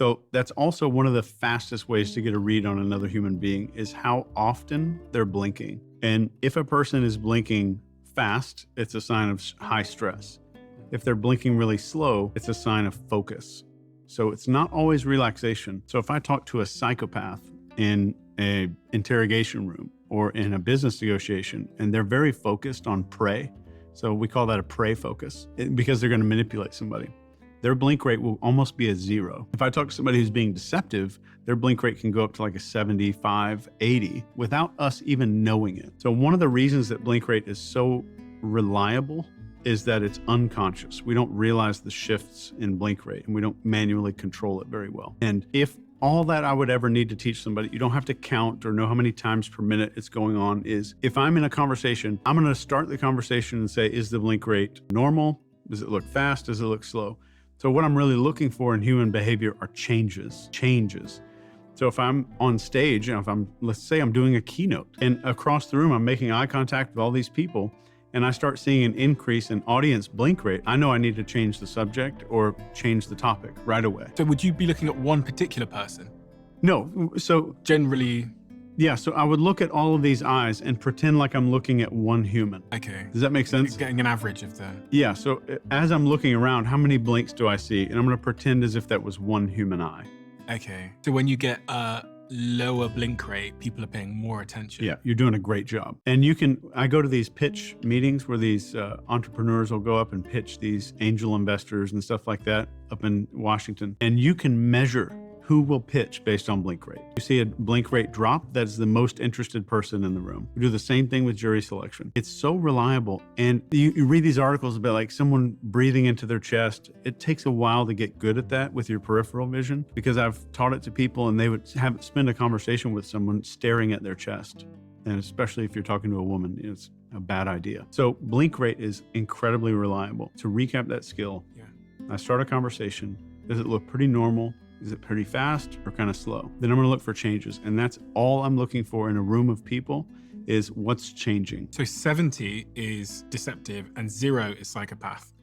So that's also one of the fastest ways to get a read on another human being is how often they're blinking. And if a person is blinking fast, it's a sign of high stress. If they're blinking really slow, it's a sign of focus. So it's not always relaxation. So if I talk to a psychopath in a interrogation room or in a business negotiation, and they're very focused on prey, so we call that a prey focus because they're going to manipulate somebody. Their blink rate will almost be a 0. If I talk to somebody who's being deceptive, their blink rate can go up to like a 75, 80 without us even knowing it. So one of the reasons that blink rate is so reliable is that it's unconscious. We don't realize the shifts in blink rate and we don't manually control it very well. And if all that I would ever need to teach somebody, you don't have to count or know how many times per minute it's going on, is if I'm in a conversation, I'm going to start the conversation and say, is the blink rate normal? Does it look fast? Does it look slow? So what I'm really looking for in human behavior are changes. So if I'm on stage and let's say I'm doing a keynote and across the room, I'm making eye contact with all these people and I start seeing an increase in audience blink rate, I know I need to change the subject or change the topic right away. So would you be looking at one particular person? No, so Generally, yeah, so I would look at all of these eyes and pretend like I'm looking at one human. okay. Does that make sense? Getting an average of the... Yeah, so as I'm looking around, how many blinks do I see? And I'm gonna pretend as if that was one human eye. Okay. So when you get a lower blink rate, people are paying more attention. Yeah, you're doing a great job. And I go to these pitch meetings where these entrepreneurs will go up and pitch these angel investors and stuff like that up in Washington. And you can measure who will pitch based on blink rate. You see a blink rate drop, that's the most interested person in the room. We do the same thing with jury selection. It's so reliable. And you read these articles about like someone breathing into their chest. It takes a while to get good at that with your peripheral vision because I've taught it to people and they would spend a conversation with someone staring at their chest. And especially if you're talking to a woman, it's a bad idea. So blink rate is incredibly reliable. To recap that skill, I start a conversation. Does it look pretty normal? Is it pretty fast or kind of slow? Then I'm gonna look for changes. And that's all I'm looking for in a room of people is what's changing. So 70 is deceptive and 0 is psychopath.